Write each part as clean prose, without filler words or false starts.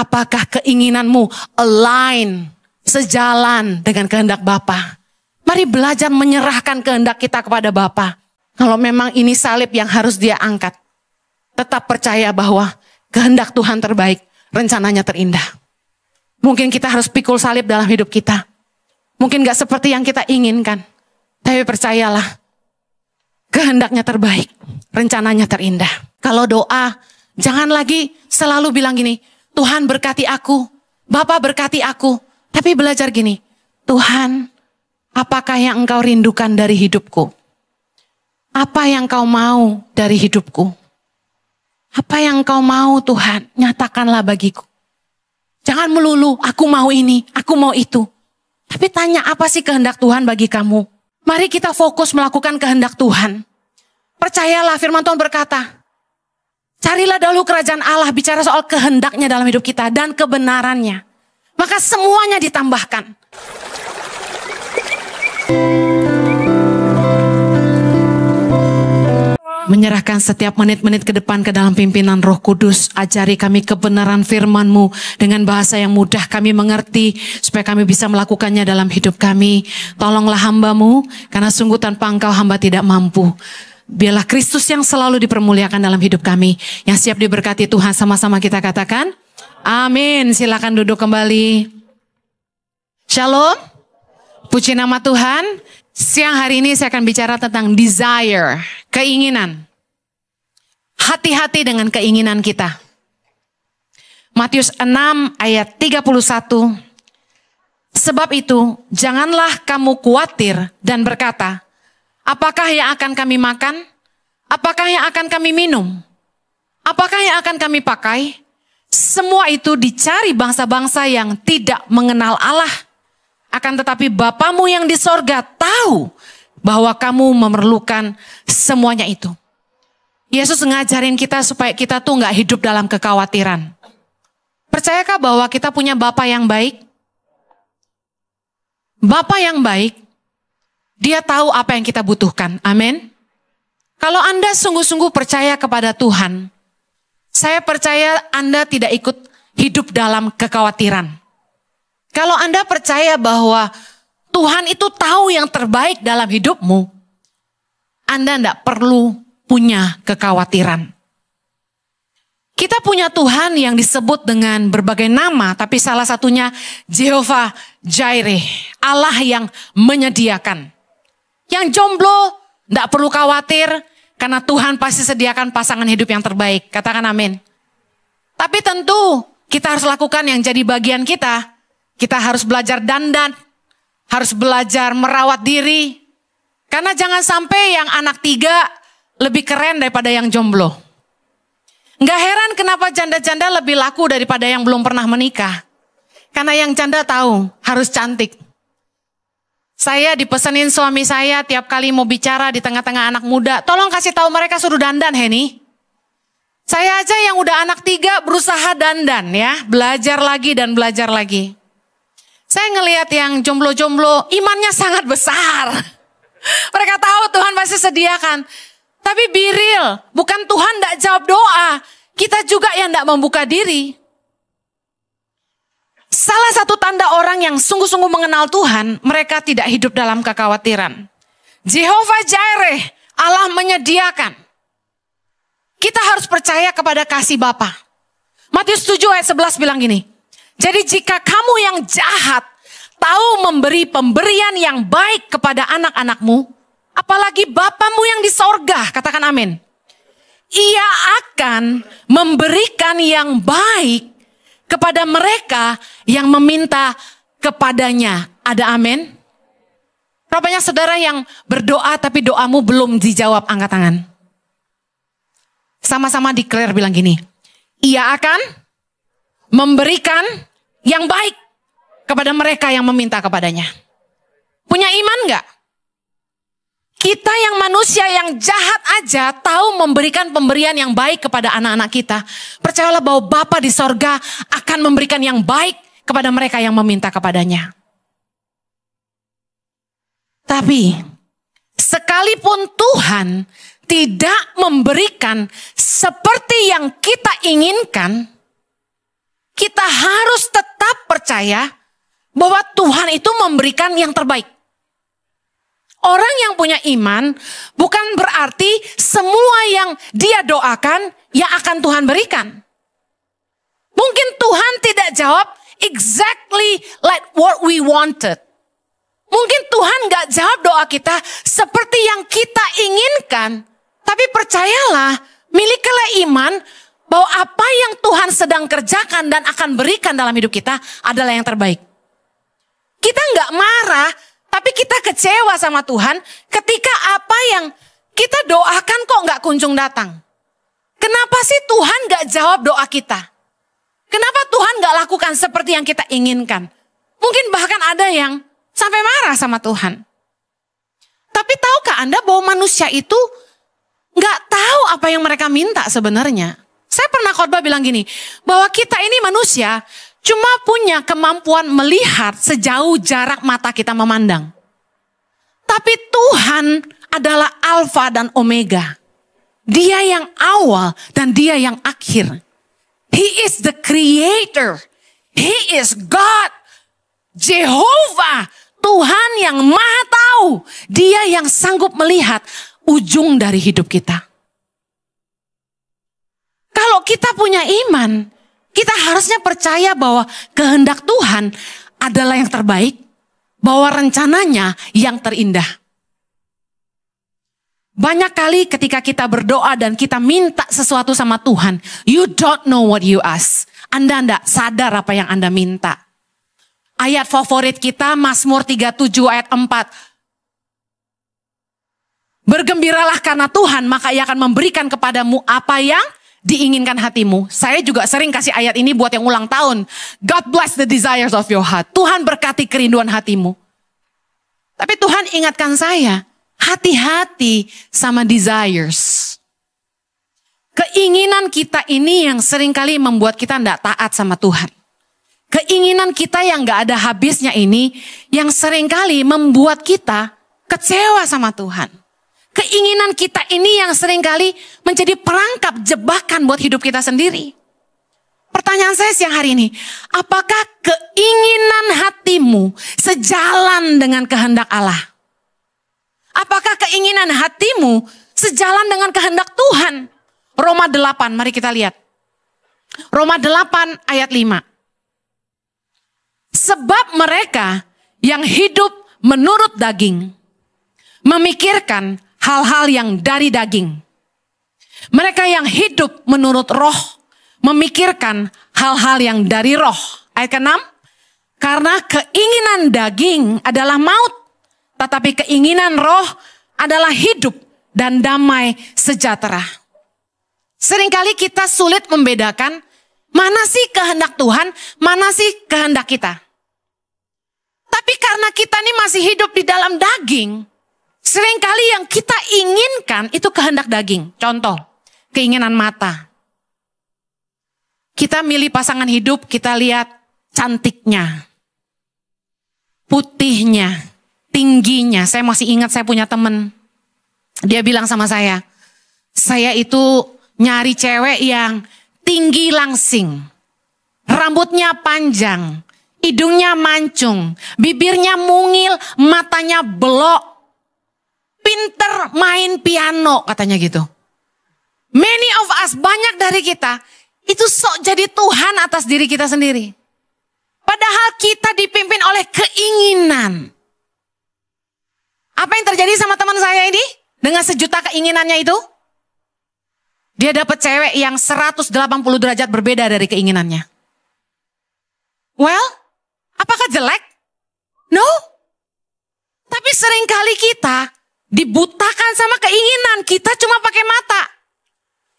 apakah keinginanmu align, sejalan dengan kehendak Bapa. Mari belajar menyerahkan kehendak kita kepada Bapa. Kalau memang ini salib yang harus dia angkat, tetap percaya bahwa kehendak Tuhan terbaik, rencananya terindah. Mungkin kita harus pikul salib dalam hidup kita. Mungkin gak seperti yang kita inginkan. Tapi percayalah, kehendaknya terbaik, rencananya terindah. Kalau doa, jangan lagi selalu bilang gini, Tuhan berkati aku, Bapa berkati aku. Tapi belajar gini, Tuhan, apakah yang Engkau rindukan dari hidupku? Apa yang Kau mau dari hidupku? Apa yang Kau mau Tuhan, nyatakanlah bagiku. Jangan melulu, aku mau ini, aku mau itu. Tapi tanya, apa sih kehendak Tuhan bagi kamu? Mari kita fokus melakukan kehendak Tuhan. Percayalah, firman Tuhan berkata, carilah dahulu kerajaan Allah, bicara soal kehendaknya dalam hidup kita dan kebenarannya. Maka semuanya ditambahkan. Menyerahkan setiap menit-menit ke depan ke dalam pimpinan Roh Kudus. Ajari kami kebenaran firman-Mu dengan bahasa yang mudah kami mengerti, supaya kami bisa melakukannya dalam hidup kami. Tolonglah hamba-Mu, karena sungguh tanpa Engkau hamba tidak mampu. Biarlah Kristus yang selalu dipermuliakan dalam hidup kami. Yang siap diberkati Tuhan, sama-sama kita katakan, amin. Silakan duduk kembali. Shalom. Puji nama Tuhan. Siang hari ini saya akan bicara tentang desire, keinginan. Hati-hati dengan keinginan kita. Matius 6 ayat 31. Sebab itu, janganlah kamu khawatir dan berkata, apakah yang akan kami makan? Apakah yang akan kami minum? Apakah yang akan kami pakai? Semua itu dicari bangsa-bangsa yang tidak mengenal Allah. Akan tetapi Bapamu yang di sorga tahu bahwa kamu memerlukan semuanya itu. Yesus ngajarin kita supaya kita tuh gak hidup dalam kekhawatiran. Percayakah bahwa kita punya Bapa yang baik? Bapa yang baik, Dia tahu apa yang kita butuhkan. Amin. Kalau Anda sungguh-sungguh percaya kepada Tuhan, saya percaya Anda tidak ikut hidup dalam kekhawatiran. Kalau Anda percaya bahwa Tuhan itu tahu yang terbaik dalam hidupmu, Anda tidak perlu punya kekhawatiran. Kita punya Tuhan yang disebut dengan berbagai nama, tapi salah satunya Jehovah Jireh, Allah yang menyediakan. Yang jomblo tidak perlu khawatir, karena Tuhan pasti sediakan pasangan hidup yang terbaik. Katakan amin. Tapi tentu kita harus lakukan yang jadi bagian kita. Kita harus belajar dandan, harus belajar merawat diri. Karena jangan sampai yang anak 3 lebih keren daripada yang jomblo. Nggak heran kenapa janda-janda lebih laku daripada yang belum pernah menikah. Karena yang janda tahu harus cantik. Saya dipesenin suami saya tiap kali mau bicara di tengah-tengah anak muda, tolong kasih tahu mereka suruh dandan, Heni. Saya aja yang udah anak 3 berusaha dandan ya, belajar lagi dan belajar lagi. Saya ngelihat yang jomblo-jomblo, imannya sangat besar. Mereka tahu Tuhan pasti sediakan. Tapi be real, bukan Tuhan tidak jawab doa. Kita juga yang tidak membuka diri. Salah satu tanda orang yang sungguh-sungguh mengenal Tuhan, mereka tidak hidup dalam kekhawatiran. Jehovah Jireh, Allah menyediakan. Kita harus percaya kepada kasih Bapa. Matius 7 ayat 11 bilang gini. Jadi jika kamu yang jahat tahu memberi pemberian yang baik kepada anak-anakmu, apalagi Bapamu yang di sorga, katakan amin. Ia akan memberikan yang baik kepada mereka yang meminta kepadanya. Ada amin? Berapa banyak saudara yang berdoa tapi doamu belum dijawab, angkat tangan. Sama-sama declare bilang gini, ia akan memberikan yang baik kepada mereka yang meminta kepadanya. Punya iman gak? Kita yang manusia yang jahat aja tahu memberikan pemberian yang baik kepada anak-anak kita. Percayalah bahwa Bapa di sorga akan memberikan yang baik kepada mereka yang meminta kepadanya. Tapi sekalipun Tuhan tidak memberikan seperti yang kita inginkan, kita harus tetap percaya bahwa Tuhan itu memberikan yang terbaik. Orang yang punya iman bukan berarti semua yang dia doakan yang akan Tuhan berikan. Mungkin Tuhan tidak jawab exactly like what we wanted. Mungkin Tuhan gak jawab doa kita seperti yang kita inginkan. Tapi percayalah, milikilah iman bahwa apa yang Tuhan sedang kerjakan dan akan berikan dalam hidup kita adalah yang terbaik. Kita gak marah, tapi kita kecewa sama Tuhan ketika apa yang kita doakan kok gak kunjung datang. Kenapa sih Tuhan gak jawab doa kita? Kenapa Tuhan gak lakukan seperti yang kita inginkan? Mungkin bahkan ada yang sampai marah sama Tuhan. Tapi tahukah Anda bahwa manusia itu gak tahu apa yang mereka minta sebenarnya? Saya pernah khotbah bilang gini, bahwa kita ini manusia cuma punya kemampuan melihat sejauh jarak mata kita memandang. Tapi Tuhan adalah Alfa dan Omega. Dia yang awal dan dia yang akhir. He is the creator. He is God. Jehovah. Tuhan yang maha tahu. Dia yang sanggup melihat ujung dari hidup kita. Kalau kita punya iman, kita harusnya percaya bahwa kehendak Tuhan adalah yang terbaik, bahwa rencananya yang terindah. Banyak kali ketika kita berdoa dan kita minta sesuatu sama Tuhan, you don't know what you ask. Anda tidak sadar apa yang Anda minta. Ayat favorit kita Mazmur 37 ayat 4. Bergembiralah karena Tuhan, maka Ia akan memberikan kepadamu apa yang diinginkan hatimu. Saya juga sering kasih ayat ini buat yang ulang tahun. God bless the desires of your heart. Tuhan berkati kerinduan hatimu. Tapi Tuhan ingatkan saya, hati-hati sama desires. Keinginan kita ini yang seringkali membuat kita tidak taat sama Tuhan. Keinginan kita yang gak ada habisnya ini yang seringkali membuat kita kecewa sama Tuhan. Keinginan kita ini yang seringkali menjadi perangkap jebakan buat hidup kita sendiri. Pertanyaan saya siang hari ini, apakah keinginan hatimu sejalan dengan kehendak Allah? Apakah keinginan hatimu sejalan dengan kehendak Tuhan? Roma 8, mari kita lihat. Roma 8 ayat 5. Sebab mereka yang hidup menurut daging, memikirkan hal-hal yang dari daging. Mereka yang hidup menurut roh, memikirkan hal-hal yang dari roh. Ayat ke-6. Karena keinginan daging adalah maut, tetapi keinginan roh adalah hidup dan damai sejahtera. Seringkali kita sulit membedakan mana sih kehendak Tuhan, mana sih kehendak kita. Tapi karena kita ini masih hidup di dalam daging, seringkali yang kita inginkan itu kehendak daging. Contoh, keinginan mata. Kita milih pasangan hidup, kita lihat cantiknya, putihnya, tingginya. Saya masih ingat saya punya teman. Dia bilang sama saya itu nyari cewek yang tinggi langsing, rambutnya panjang, hidungnya mancung, bibirnya mungil, matanya belok, pinter main piano katanya gitu. Many of us, banyak dari kita itu sok jadi Tuhan atas diri kita sendiri. Padahal kita dipimpin oleh keinginan. Apa yang terjadi sama teman saya ini? Dengan sejuta keinginannya itu? Dia dapat cewek yang 180 derajat berbeda dari keinginannya. Well, apakah jelek? No. Tapi seringkali kita dibutakan sama keinginan. Kita cuma pakai mata.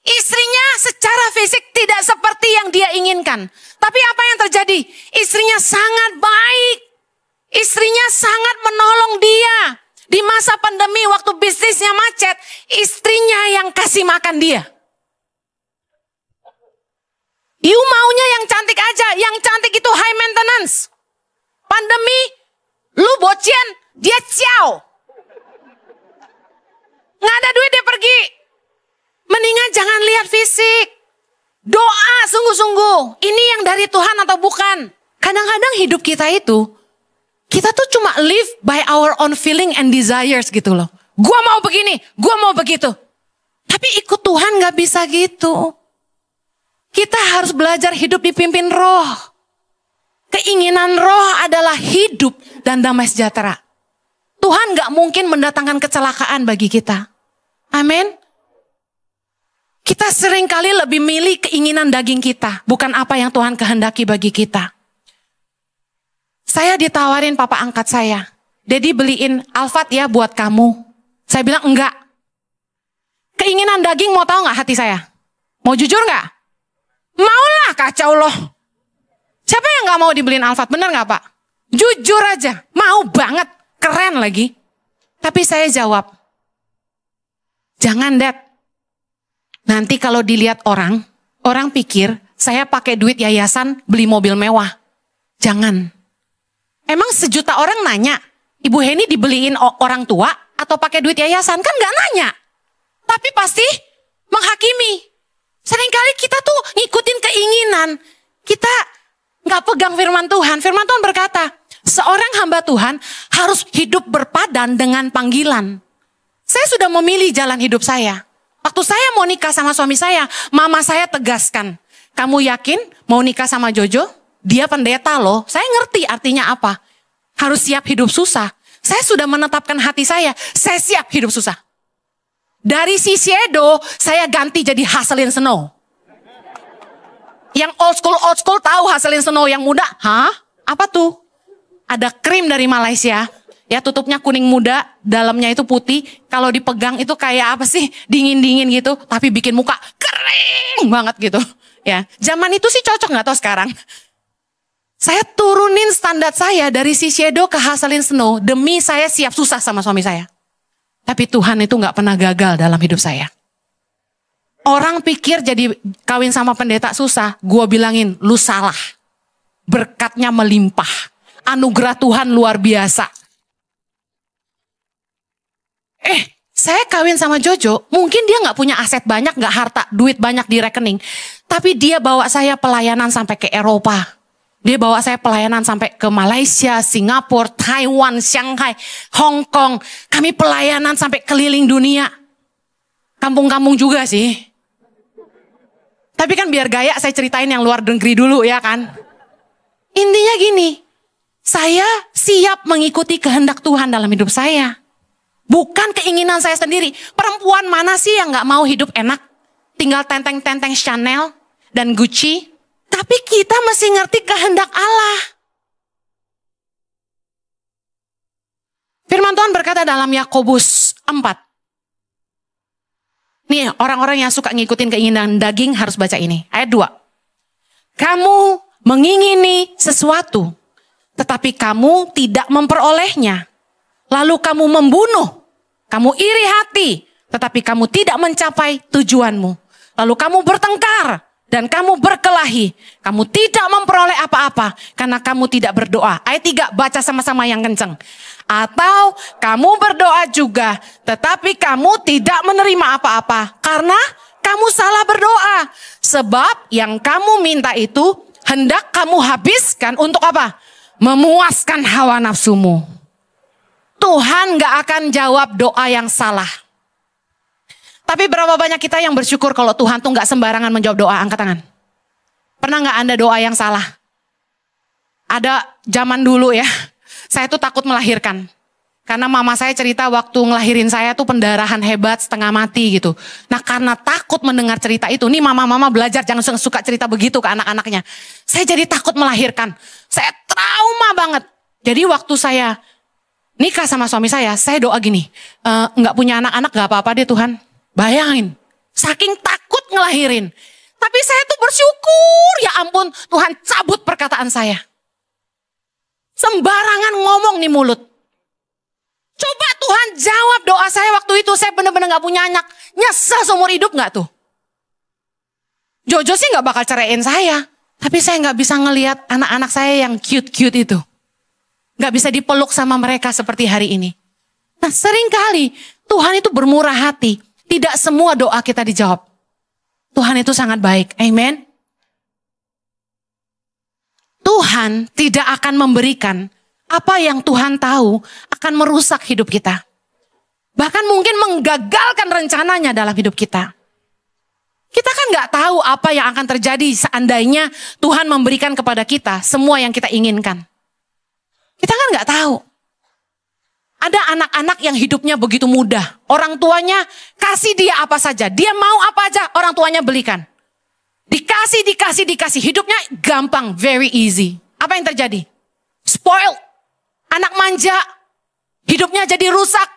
Istrinya secara fisik tidak seperti yang dia inginkan. Tapi apa yang terjadi? Istrinya sangat baik. Istrinya sangat menolong dia. Di masa pandemi waktu bisnisnya macet, istrinya yang kasih makan dia. You maunya yang cantik aja. Yang cantik itu high maintenance. Pandemi, lu bocian, dia ciao. Nggak ada duit dia pergi. Mendingan jangan lihat fisik. Doa sungguh-sungguh. Ini yang dari Tuhan atau bukan? Kadang-kadang hidup kita itu, kita tuh cuma live by our own feeling and desires gitu loh. Gua mau begini, gua mau begitu. Tapi ikut Tuhan gak bisa gitu. Kita harus belajar hidup dipimpin roh. Keinginan roh adalah hidup dan damai sejahtera. Tuhan gak mungkin mendatangkan kecelakaan bagi kita. Amin. Kita seringkali lebih milih keinginan daging kita, bukan apa yang Tuhan kehendaki bagi kita. Saya ditawarin papa angkat saya, Dedi beliin Alphard ya buat kamu. Saya bilang enggak. Keinginan daging mau tahu gak hati saya? Mau jujur gak? Maulah, kacau loh. Siapa yang gak mau dibeliin Alphard? Bener gak Pak? Jujur aja, mau banget, keren lagi. Tapi saya jawab, jangan Dad. Nanti kalau dilihat orang pikir saya pakai duit yayasan beli mobil mewah. Jangan. Emang sejuta orang nanya, Ibu Heni dibeliin orang tua atau pakai duit yayasan? Kan gak nanya. Tapi pasti menghakimi. Seringkali kita tuh ngikutin keinginan. Kita gak pegang firman Tuhan. Firman Tuhan berkata, seorang hamba Tuhan harus hidup berpadan dengan panggilan. Saya sudah memilih jalan hidup saya. Waktu saya mau nikah sama suami saya, mama saya tegaskan, kamu yakin mau nikah sama Jojo? Dia pendeta loh, saya ngerti artinya apa. Harus siap hidup susah. Saya sudah menetapkan hati saya siap hidup susah. Dari Shiseido, saya ganti jadi Haselin Snow. Yang old school tahu Haselin Snow yang muda? Hah? Apa tuh? Ada krim dari Malaysia. Ya tutupnya kuning muda, dalamnya itu putih. Kalau dipegang itu kayak apa sih? Dingin-dingin gitu, tapi bikin muka kering banget gitu. Ya, zaman itu sih cocok nggak tahu sekarang. Saya turunin standar saya dari Shiseido ke Haselin Snow demi saya siap susah sama suami saya. Tapi Tuhan itu nggak pernah gagal dalam hidup saya. Orang pikir jadi kawin sama pendeta susah, gue bilangin lu salah. Berkatnya melimpah, anugerah Tuhan luar biasa. Saya kawin sama Jojo, mungkin dia gak punya aset banyak, gak harta, duit banyak di rekening. Tapi dia bawa saya pelayanan sampai ke Eropa. Dia bawa saya pelayanan sampai ke Malaysia, Singapura, Taiwan, Shanghai, Hong Kong. Kami pelayanan sampai keliling dunia. Kampung-kampung juga sih. Tapi kan biar gaya saya ceritain yang luar negeri dulu ya kan. Intinya gini, saya siap mengikuti kehendak Tuhan dalam hidup saya. Bukan keinginan saya sendiri. Perempuan mana sih yang gak mau hidup enak? Tinggal tenteng-tenteng Chanel dan Gucci. Tapi kita mesti ngerti kehendak Allah. Firman Tuhan berkata dalam Yakobus 4. Nih orang-orang yang suka ngikutin keinginan daging harus baca ini. Ayat 2. Kamu mengingini sesuatu, tetapi kamu tidak memperolehnya. Lalu kamu membunuh. Kamu iri hati, tetapi kamu tidak mencapai tujuanmu. Lalu kamu bertengkar dan kamu berkelahi. Kamu tidak memperoleh apa-apa karena kamu tidak berdoa. Ayat 3, baca sama-sama yang kenceng. Atau kamu berdoa juga, tetapi kamu tidak menerima apa-apa karena kamu salah berdoa. Sebab yang kamu minta itu hendak kamu habiskan untuk apa? Memuaskan hawa nafsumu. Tuhan gak akan jawab doa yang salah. Tapi berapa banyak kita yang bersyukur kalau Tuhan tuh gak sembarangan menjawab doa? Angkat tangan. Pernah gak Anda doa yang salah? Ada zaman dulu ya, saya tuh takut melahirkan. Karena mama saya cerita waktu ngelahirin saya tuh pendarahan hebat, setengah mati gitu. Nah karena takut mendengar cerita itu, nih mama-mama belajar jangan suka cerita begitu ke anak-anaknya. Saya jadi takut melahirkan. Saya trauma banget. Jadi waktu saya nikah sama suami saya doa gini, nggak punya anak-anak gak apa-apa deh Tuhan. Bayangin, saking takut ngelahirin. Tapi saya tuh bersyukur, ya ampun Tuhan cabut perkataan saya. Sembarangan ngomong nih mulut. Coba Tuhan jawab doa saya waktu itu, saya bener-bener gak punya anak. Nyesel seumur hidup gak tuh? Jojo sih gak bakal ceraiin saya. Tapi saya gak bisa ngelihat anak-anak saya yang cute-cute itu. Gak bisa dipeluk sama mereka seperti hari ini. Nah seringkali Tuhan itu bermurah hati. Tidak semua doa kita dijawab. Tuhan itu sangat baik. Amen. Tuhan tidak akan memberikan apa yang Tuhan tahu akan merusak hidup kita. Bahkan mungkin menggagalkan rencananya dalam hidup kita. Kita kan gak tahu apa yang akan terjadi seandainya Tuhan memberikan kepada kita semua yang kita inginkan. Kita kan gak tahu. Ada anak-anak yang hidupnya begitu mudah. Orang tuanya kasih dia apa saja. Dia mau apa aja, orang tuanya belikan. Dikasih. Hidupnya gampang, very easy. Apa yang terjadi? Spoiled. Anak manja. Hidupnya jadi rusak.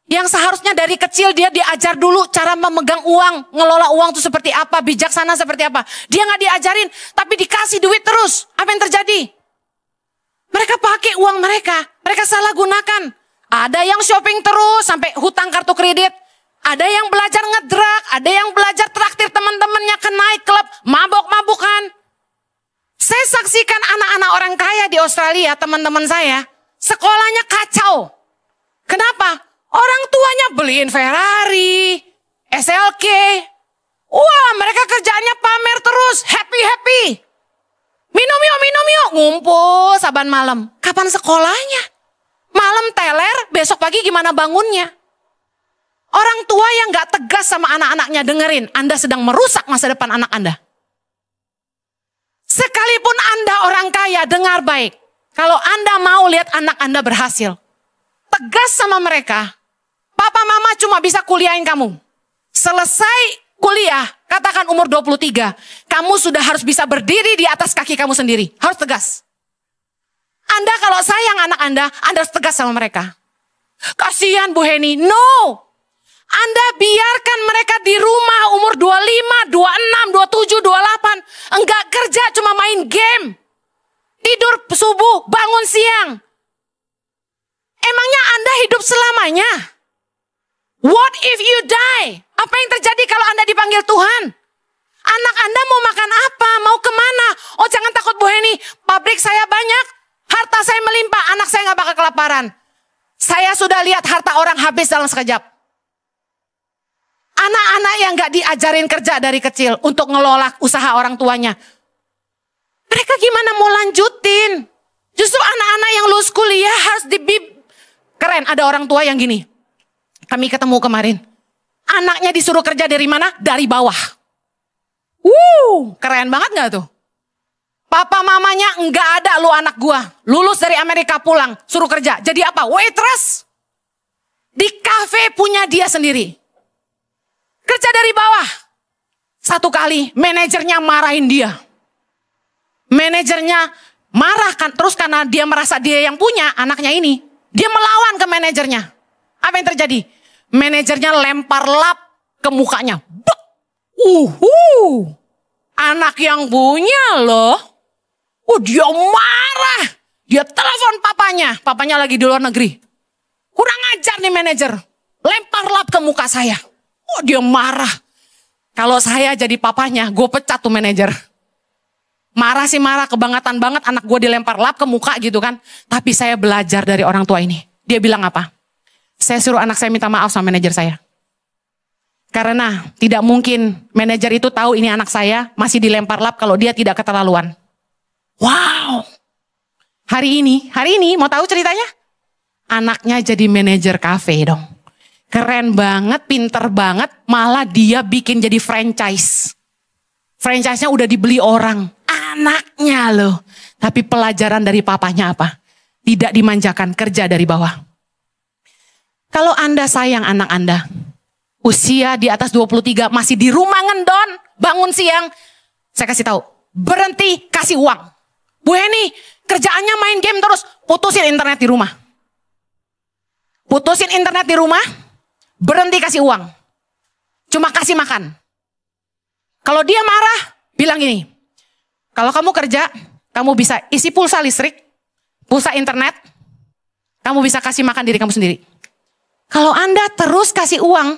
Yang seharusnya dari kecil dia diajar dulu cara memegang uang. Ngelola uang itu seperti apa, bijaksana seperti apa. Dia gak diajarin, tapi dikasih duit terus. Apa yang terjadi? Mereka pakai uang mereka. Mereka salah gunakan. Ada yang shopping terus sampai hutang kartu kredit. Ada yang belajar ngedrak, ada yang belajar traktir teman-temannya ke nightclub, mabok-mabukan. Saya saksikan anak-anak orang kaya di Australia, teman-teman saya, sekolahnya kacau. Kenapa? Orang tuanya beliin Ferrari, SLK. Wah, mereka kerjaannya pamer terus, happy. Minum yuk, ngumpul saban malam. Kapan sekolahnya? Malam teler, besok pagi gimana bangunnya? Orang tua yang gak tegas sama anak-anaknya, dengerin, Anda sedang merusak masa depan anak Anda. Sekalipun Anda orang kaya, dengar baik. Kalau Anda mau lihat anak Anda berhasil, tegas sama mereka. Papa mama cuma bisa kuliahin kamu. Selesai kuliah, katakan umur 23, kamu sudah harus bisa berdiri di atas kaki kamu sendiri. Harus tegas. Anda kalau sayang anak Anda harus tegas sama mereka. Kasihan Bu Heni, no. Anda biarkan mereka di rumah umur 25, 26, 27, 28. Enggak kerja, cuma main game. Tidur subuh, bangun siang. Emangnya Anda hidup selamanya? What if you die? Apa yang terjadi kalau Anda dipanggil Tuhan? Anak Anda mau makan apa? Mau kemana? Oh jangan takut Bu Heni, pabrik saya banyak. Harta saya melimpah, anak saya gak bakal kelaparan. Saya sudah lihat harta orang habis dalam sekejap. Anak-anak yang gak diajarin kerja dari kecil untuk ngelola usaha orang tuanya. Mereka gimana mau lanjutin? Justru anak-anak yang lulus kuliah harus keren, ada orang tua yang gini. Kami ketemu kemarin. Anaknya disuruh kerja dari mana? Dari bawah. Keren banget gak tuh? Papa mamanya enggak ada lu anak gua. Lulus dari Amerika pulang, suruh kerja. Jadi apa? Waitress. Di kafe punya dia sendiri. Kerja dari bawah. Satu kali manajernya marahin dia. Manajernya marah kan terus karena dia merasa dia yang punya anaknya ini. Dia melawan ke manajernya. Apa yang terjadi? Manajernya lempar lap ke mukanya. Anak yang punya loh. Dia marah. Dia telepon papanya. Papanya lagi di luar negeri. Kurang ajar nih manajer. Lempar lap ke muka saya. Dia marah. Kalau saya jadi papanya, gue pecat tuh manajer. Marah sih marah, kebangetan banget anak gue dilempar lap ke muka gitu kan. Tapi saya belajar dari orang tua ini. Dia bilang apa? Saya suruh anak saya minta maaf sama manajer saya. Karena tidak mungkin manajer itu tahu ini anak saya masih dilempar lap kalau dia tidak keterlaluan. Wow. Hari ini mau tahu ceritanya? Anaknya jadi manajer kafe dong. Keren banget, pinter banget, malah dia bikin jadi franchise. Franchise-nya udah dibeli orang. Anaknya loh. Tapi pelajaran dari papanya apa? Tidak dimanjakan, kerja dari bawah. Kalau Anda sayang anak Anda, usia di atas 23 masih di rumah ngendon, bangun siang, saya kasih tahu, berhenti kasih uang. Bu Heni, kerjaannya main game terus, putusin internet di rumah. Putusin internet di rumah, berhenti kasih uang. Cuma kasih makan. Kalau dia marah, bilang gini, kalau kamu kerja, kamu bisa isi pulsa listrik, pulsa internet, kamu bisa kasih makan diri kamu sendiri. Kalau Anda terus kasih uang,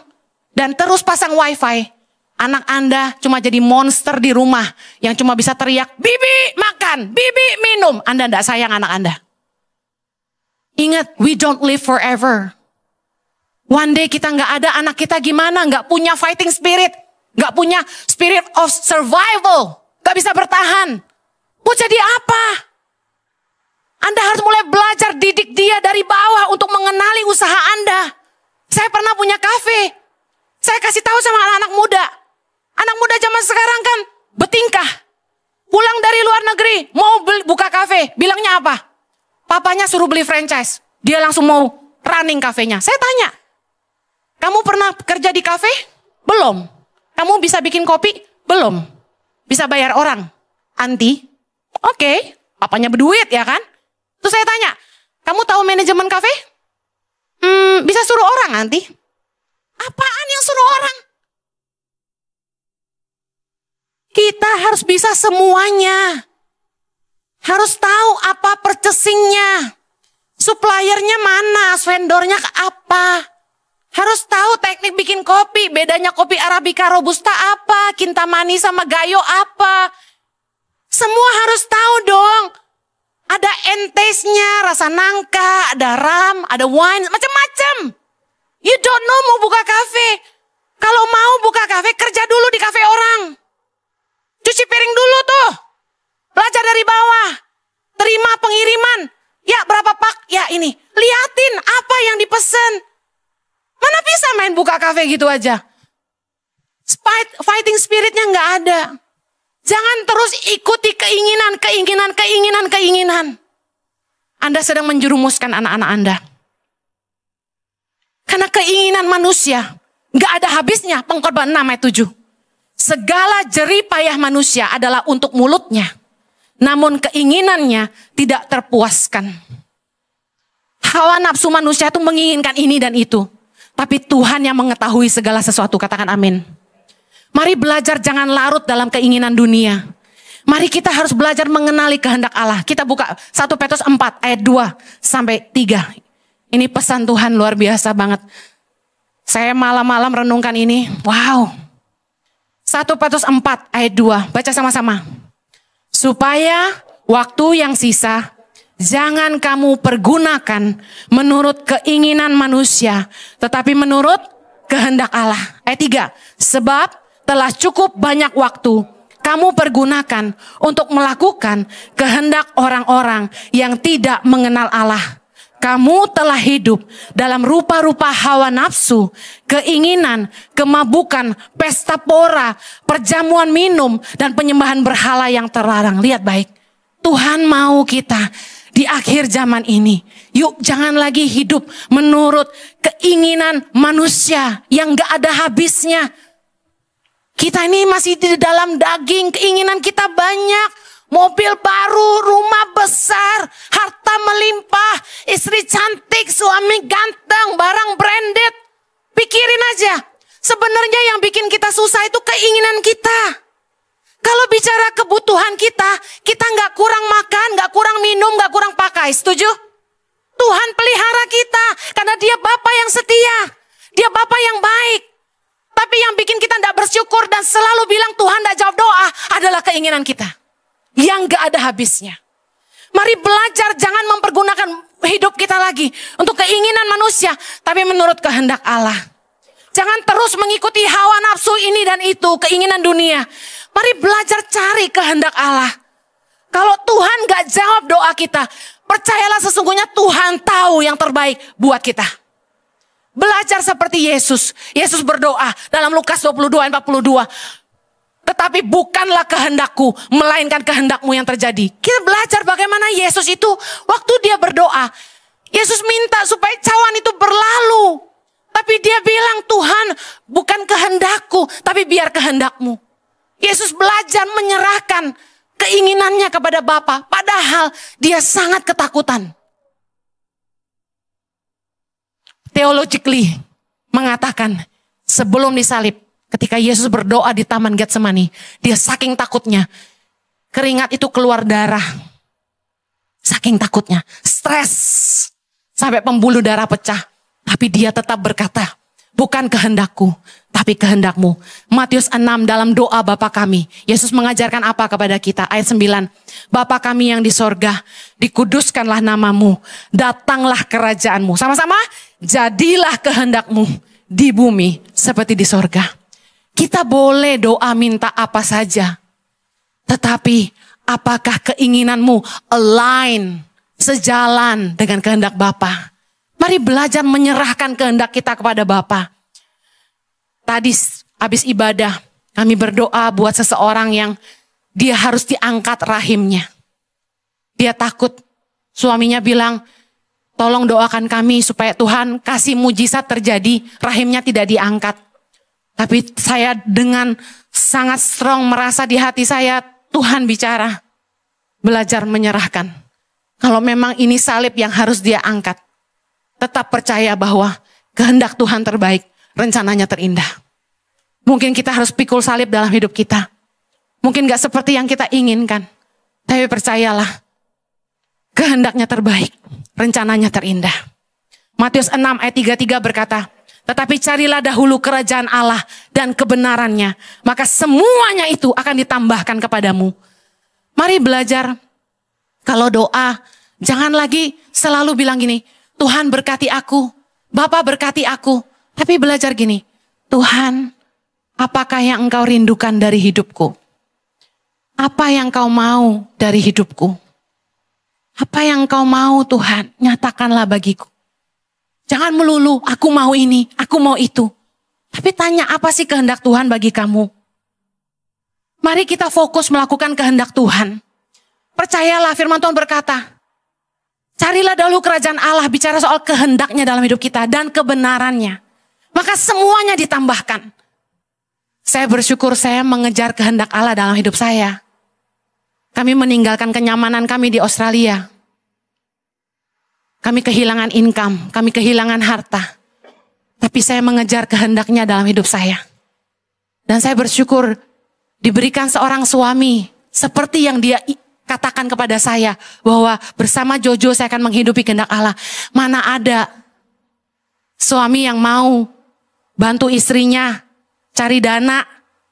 dan terus pasang wifi, anak Anda cuma jadi monster di rumah, yang cuma bisa teriak, bibi makan, bibi minum. Anda tidak sayang anak Anda. Ingat, we don't live forever. One day kita nggak ada, anak kita gimana? Nggak punya fighting spirit. Gak punya spirit of survival. Gak bisa bertahan. Mau jadi apa? Anda harus mulai belajar didik dia dari bawah untuk mengenali usaha Anda. Saya pernah punya kafe. Saya kasih tahu sama anak-anak muda. Anak muda zaman sekarang kan bertingkah. Pulang dari luar negeri, mau buka kafe. Bilangnya apa? Papanya suruh beli franchise. Dia langsung mau running kafenya. Saya tanya, kamu pernah kerja di kafe? Belum. Kamu bisa bikin kopi? Belum. Bisa bayar orang? Anti? Oke, papanya berduit ya kan? Terus saya tanya, kamu tahu manajemen kafe? Bisa suruh orang anti? Apaan yang suruh orang? Kita harus bisa semuanya. Harus tahu apa purchasing-nya. Suppliernya mana, vendornya apa. Harus tahu teknik bikin kopi. Bedanya kopi Arabica Robusta apa. Kintamani sama Gayo apa. Semua harus tahu dong. Ada entaste-nya, rasa nangka, ada ram, ada wine, macam-macam. You don't know mau buka kafe. Kalau mau buka kafe, kerja dulu di kafe orang. Cuci piring dulu tuh. Belajar dari bawah. Terima pengiriman. Ya berapa pak? Ya ini. Liatin apa yang dipesan. Mana bisa main buka kafe gitu aja. Fighting spiritnya nggak ada. Jangan terus ikuti keinginan. Anda sedang menjerumuskan anak-anak Anda. Karena keinginan manusia nggak ada habisnya. Pengkhotbah 6 ayat 7. Segala jerih payah manusia adalah untuk mulutnya. Namun keinginannya tidak terpuaskan. Hawa nafsu manusia itu menginginkan ini dan itu. Tapi Tuhan yang mengetahui segala sesuatu. Katakan amin. Mari belajar jangan larut dalam keinginan dunia. Mari kita harus belajar mengenali kehendak Allah. Kita buka 1 Petrus 4 ayat 2 sampai 3. Ini pesan Tuhan luar biasa banget. Saya malam-malam renungkan ini. Wow. 1 Petrus 4 ayat 2. Baca sama-sama. Supaya waktu yang sisa jangan kamu pergunakan menurut keinginan manusia. Tetapi menurut kehendak Allah. Ayat 3. Sebab telah cukup banyak waktu kamu pergunakan untuk melakukan kehendak orang-orang yang tidak mengenal Allah. Kamu telah hidup dalam rupa-rupa hawa nafsu, keinginan, kemabukan, pesta pora, perjamuan minum, dan penyembahan berhala yang terlarang. Lihat baik, Tuhan mau kita di akhir zaman ini. Yuk jangan lagi hidup menurut keinginan manusia yang gak ada habisnya. Kita ini masih di dalam daging, keinginan kita banyak. Mobil baru, rumah besar, harta melimpah, istri cantik, suami ganteng, barang branded. Pikirin aja, sebenarnya yang bikin kita susah itu keinginan kita. Kalau bicara kebutuhan kita nggak kurang makan, nggak kurang minum, nggak kurang pakai, setuju? Tuhan pelihara kita, karena dia Bapa yang setia, dia Bapa yang baik. Tapi yang bikin kita nggak bersyukur dan selalu bilang Tuhan nggak jawab doa adalah keinginan kita. Yang gak ada habisnya. Mari belajar jangan mempergunakan hidup kita lagi untuk keinginan manusia, tapi menurut kehendak Allah. Jangan terus mengikuti hawa nafsu ini dan itu, keinginan dunia. Mari belajar cari kehendak Allah. Kalau Tuhan gak jawab doa kita, percayalah sesungguhnya Tuhan tahu yang terbaik buat kita. Belajar seperti Yesus. Yesus berdoa dalam Lukas 22 ayat 42. Tetapi bukanlah kehendakku, melainkan kehendakmu yang terjadi. Kita belajar bagaimana Yesus itu waktu dia berdoa. Yesus minta supaya cawan itu berlalu. Tapi dia bilang, Tuhan bukan kehendakku, tapi biar kehendakmu. Yesus belajar menyerahkan keinginannya kepada Bapa. Padahal dia sangat ketakutan. Theologically mengatakan sebelum disalib. Ketika Yesus berdoa di Taman Getsemani, dia saking takutnya, keringat itu keluar darah. Saking takutnya, stres, sampai pembuluh darah pecah. Tapi dia tetap berkata, bukan kehendakku, tapi kehendakmu. Matius 6 dalam doa Bapa kami, Yesus mengajarkan apa kepada kita? Ayat 9, Bapa kami yang di sorga, dikuduskanlah namamu, datanglah kerajaanmu. Sama-sama, jadilah kehendakmu di bumi seperti di sorga. Kita boleh doa minta apa saja. Tetapi apakah keinginanmu align, sejalan dengan kehendak Bapa? Mari belajar menyerahkan kehendak kita kepada Bapa. Tadi habis ibadah, kami berdoa buat seseorang yang dia harus diangkat rahimnya. Dia takut. Suaminya bilang, tolong doakan kami supaya Tuhan kasih mujizat terjadi, rahimnya tidak diangkat. Tapi saya dengan sangat strong merasa di hati saya, Tuhan bicara. Belajar menyerahkan. Kalau memang ini salib yang harus dia angkat, tetap percaya bahwa kehendak Tuhan terbaik, rencananya terindah. Mungkin kita harus pikul salib dalam hidup kita. Mungkin gak seperti yang kita inginkan. Tapi percayalah, kehendaknya terbaik, rencananya terindah. Matius 6 ayat 33 berkata, tetapi carilah dahulu kerajaan Allah dan kebenarannya, maka semuanya itu akan ditambahkan kepadamu. Mari belajar, kalau doa, jangan lagi selalu bilang gini, Tuhan berkati aku, Bapa berkati aku. Tapi belajar gini, Tuhan, apakah yang Engkau rindukan dari hidupku? Apa yang Kau mau dari hidupku? Apa yang Kau mau Tuhan, nyatakanlah bagiku. Jangan melulu, aku mau ini, aku mau itu. Tapi tanya apa sih kehendak Tuhan bagi kamu? Mari kita fokus melakukan kehendak Tuhan. Percayalah firman Tuhan berkata, carilah dahulu kerajaan Allah, bicara soal kehendaknya dalam hidup kita dan kebenarannya. Maka semuanya ditambahkan. Saya bersyukur saya mengejar kehendak Allah dalam hidup saya. Kami meninggalkan kenyamanan kami di Australia. Kami kehilangan income, kami kehilangan harta. Tapi saya mengejar kehendaknya dalam hidup saya. Dan saya bersyukur diberikan seorang suami seperti yang dia katakan kepada saya. Bahwa bersama Jojo saya akan menghidupi kehendak Allah. Mana ada suami yang mau bantu istrinya cari dana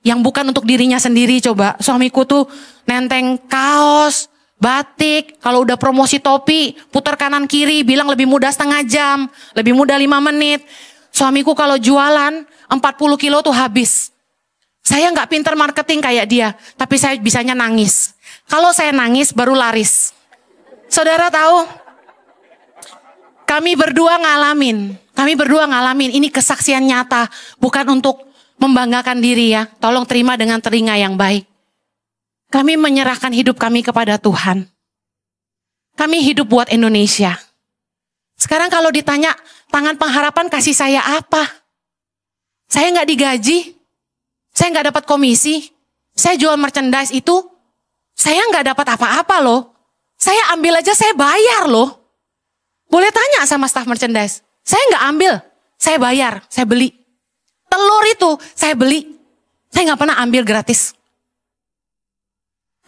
yang bukan untuk dirinya sendiri. Coba suamiku tuh nenteng kaos, batik, kalau udah promosi topi, putar kanan kiri, bilang lebih mudah setengah jam, lebih mudah 5 menit. Suamiku kalau jualan 40 kilo tuh habis. Saya nggak pinter marketing kayak dia, tapi saya bisanya nangis. Kalau saya nangis baru laris. Saudara tahu, kami berdua ngalamin, ini kesaksian nyata, bukan untuk membanggakan diri ya. Tolong terima dengan telinga yang baik. Kami menyerahkan hidup kami kepada Tuhan. Kami hidup buat Indonesia. Sekarang kalau ditanya, tangan pengharapan kasih saya apa? Saya nggak digaji. Saya nggak dapat komisi. Saya jual merchandise itu. Saya nggak dapat apa-apa loh. Saya ambil aja, saya bayar loh. Boleh tanya sama staf merchandise. Saya nggak ambil, saya bayar, saya beli. Telur itu saya beli. Saya nggak pernah ambil gratis.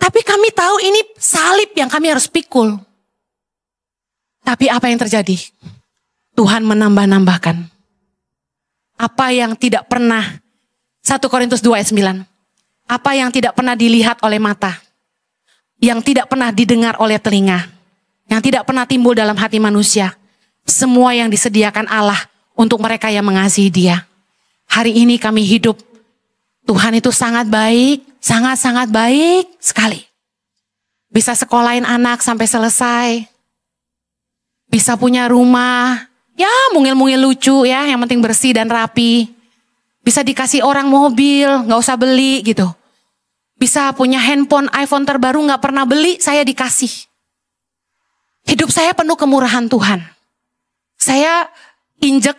Tapi kami tahu ini salib yang kami harus pikul. Tapi apa yang terjadi? Tuhan menambah-nambahkan. Apa yang tidak pernah, 1 Korintus 2 ayat 9. Apa yang tidak pernah dilihat oleh mata. Yang tidak pernah didengar oleh telinga. Yang tidak pernah timbul dalam hati manusia. Semua yang disediakan Allah untuk mereka yang mengasihi Dia. Hari ini kami hidup. Tuhan itu sangat baik, sangat-sangat baik sekali. Bisa sekolahin anak sampai selesai. Bisa punya rumah, ya mungil-mungil lucu ya, yang penting bersih dan rapi. Bisa dikasih orang mobil, gak usah beli gitu. Bisa punya handphone, iPhone terbaru gak pernah beli, saya dikasih. Hidup saya penuh kemurahan Tuhan. Saya injek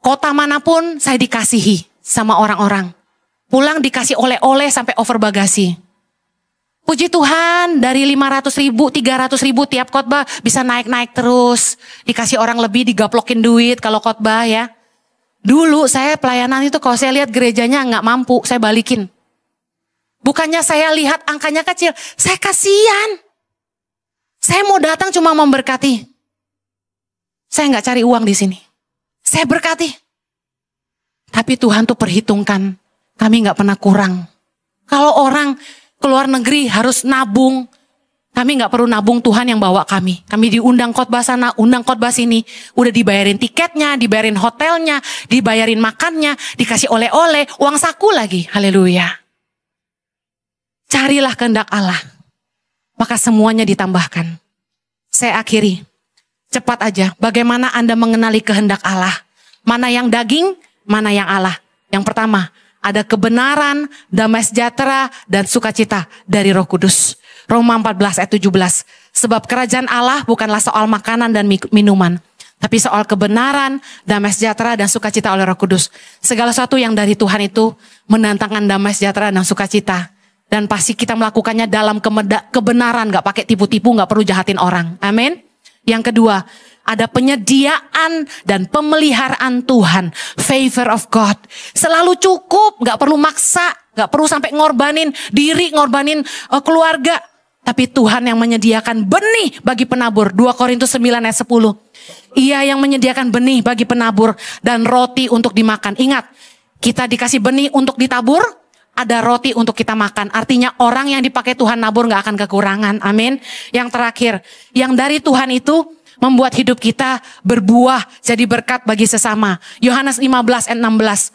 kota manapun, saya dikasihi sama orang-orang. Pulang dikasih oleh-oleh sampai over bagasi. Puji Tuhan, dari 500.000, 300.000 tiap khotbah bisa naik-naik terus. Dikasih orang lebih, digaplokin duit kalau khotbah ya. Dulu saya pelayanan itu kalau saya lihat gerejanya nggak mampu, saya balikin. Bukannya saya lihat angkanya kecil, saya kasihan. Saya mau datang cuma memberkati. Saya nggak cari uang di sini. Saya berkati. Tapi Tuhan tuh perhitungkan. Kami nggak pernah kurang. Kalau orang keluar negeri harus nabung. Kami nggak perlu nabung, Tuhan yang bawa kami. Kami diundang khotbah sana, undang khotbah sini. Udah dibayarin tiketnya, dibayarin hotelnya, dibayarin makannya, dikasih oleh-oleh, uang saku lagi. Haleluya. Carilah kehendak Allah, maka semuanya ditambahkan. Saya akhiri. Cepat aja, bagaimana Anda mengenali kehendak Allah? Mana yang daging, mana yang Allah? Yang pertama, ada kebenaran, damai sejahtera, dan sukacita dari Roh Kudus. Roma 14 ayat 17. Sebab kerajaan Allah bukanlah soal makanan dan minuman, tapi soal kebenaran, damai sejahtera, dan sukacita oleh Roh Kudus. Segala sesuatu yang dari Tuhan itu mendatangkan damai sejahtera dan sukacita. Dan pasti kita melakukannya dalam kebenaran, gak pakai tipu-tipu, gak perlu jahatin orang. Amin. Yang kedua, ada penyediaan dan pemeliharaan Tuhan. Favor of God. Selalu cukup, gak perlu maksa, gak perlu sampai ngorbanin diri, ngorbanin keluarga. Tapi Tuhan yang menyediakan benih bagi penabur. 2 Korintus 9 ayat 10. Ia yang menyediakan benih bagi penabur dan roti untuk dimakan. Ingat, kita dikasih benih untuk ditabur, ada roti untuk kita makan. Artinya orang yang dipakai Tuhan nabur gak akan kekurangan. Amin. Yang terakhir, yang dari Tuhan itu membuat hidup kita berbuah jadi berkat bagi sesama. Yohanes 15 ayat 16.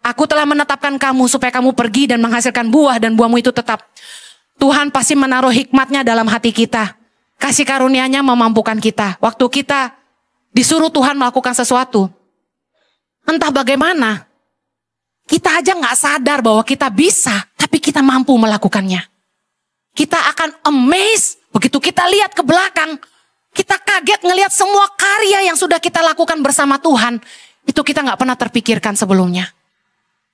Aku telah menetapkan kamu supaya kamu pergi dan menghasilkan buah dan buahmu itu tetap. Tuhan pasti menaruh hikmatnya dalam hati kita. Kasih karunia-Nya memampukan kita. Waktu kita disuruh Tuhan melakukan sesuatu, entah bagaimana, kita aja gak sadar bahwa kita bisa, tapi kita mampu melakukannya. Kita akan amazed begitu kita lihat ke belakang. Kita kaget ngelihat semua karya yang sudah kita lakukan bersama Tuhan. Itu kita gak pernah terpikirkan sebelumnya.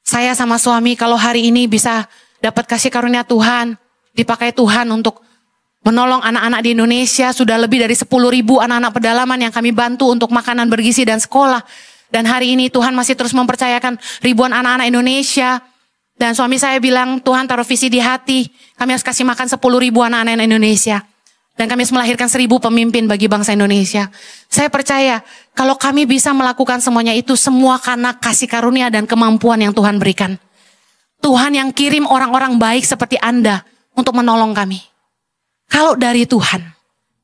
Saya sama suami kalau hari ini bisa dapat kasih karunia Tuhan, dipakai Tuhan untuk menolong anak-anak di Indonesia. Sudah lebih dari 10.000 anak-anak pedalaman yang kami bantu untuk makanan bergizi dan sekolah. Dan hari ini Tuhan masih terus mempercayakan ribuan anak-anak Indonesia. Dan suami saya bilang, Tuhan taruh visi di hati. Kami harus kasih makan 10.000 anak-anak Indonesia. Dan kami harus melahirkan 1.000 pemimpin bagi bangsa Indonesia. Saya percaya kalau kami bisa melakukan semuanya itu, semua karena kasih karunia dan kemampuan yang Tuhan berikan. Tuhan yang kirim orang-orang baik seperti Anda untuk menolong kami. Kalau dari Tuhan,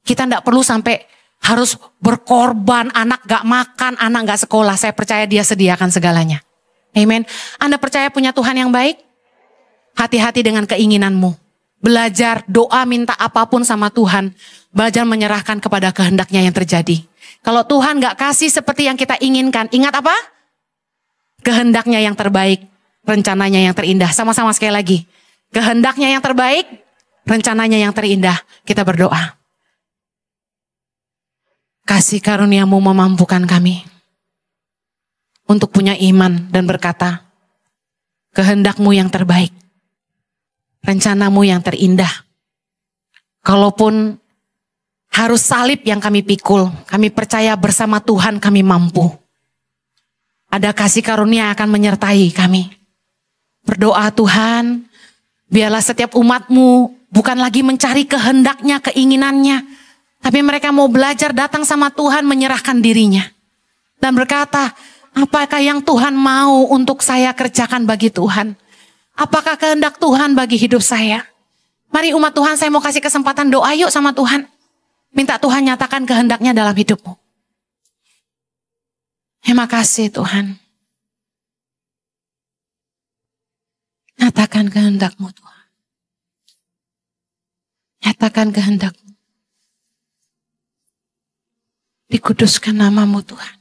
kita tidak perlu sampai harus berkorban, anak gak makan, anak gak sekolah. Saya percaya Dia sediakan segalanya. Amen. Anda percaya punya Tuhan yang baik? Hati-hati dengan keinginanmu. Belajar doa minta apapun sama Tuhan. Belajar menyerahkan kepada kehendaknya yang terjadi. Kalau Tuhan gak kasih seperti yang kita inginkan, ingat apa? Kehendaknya yang terbaik, rencananya yang terindah. Sama-sama sekali lagi. Kehendaknya yang terbaik, rencananya yang terindah. Kita berdoa. Kasih karunia-Mu memampukan kami untuk punya iman dan berkata, kehendak-Mu yang terbaik, rencana-Mu yang terindah. Kalaupun harus salib yang kami pikul, kami percaya bersama Tuhan kami mampu. Ada kasih karunia yang akan menyertai kami. Berdoa Tuhan, biarlah setiap umat-Mu bukan lagi mencari kehendaknya, keinginannya. Tapi mereka mau belajar datang sama Tuhan, menyerahkan dirinya. Dan berkata, apakah yang Tuhan mau untuk saya kerjakan bagi Tuhan? Apakah kehendak Tuhan bagi hidup saya? Mari umat Tuhan, saya mau kasih kesempatan doa yuk sama Tuhan. Minta Tuhan nyatakan kehendaknya dalam hidupmu. Terima kasih Tuhan. Nyatakan kehendak-Mu Tuhan. Nyatakan kehendak-Mu. Dikuduskan nama-Mu Tuhan.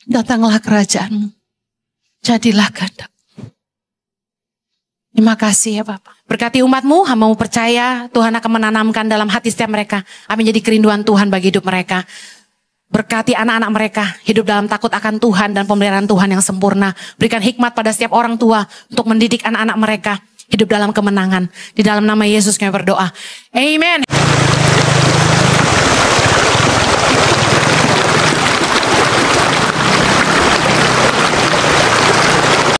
Datanglah kerajaan-Mu. Jadilah kehendak. Terima kasih ya Bapak. Berkati umat-Mu, hamba-Mu percaya Tuhan akan menanamkan dalam hati setiap mereka. Apa menjadi kerinduan Tuhan bagi hidup mereka. Berkati anak-anak mereka hidup dalam takut akan Tuhan dan pemeliharaan Tuhan yang sempurna. Berikan hikmat pada setiap orang tua untuk mendidik anak-anak mereka hidup dalam kemenangan. Di dalam nama Yesus kami berdoa. Amen.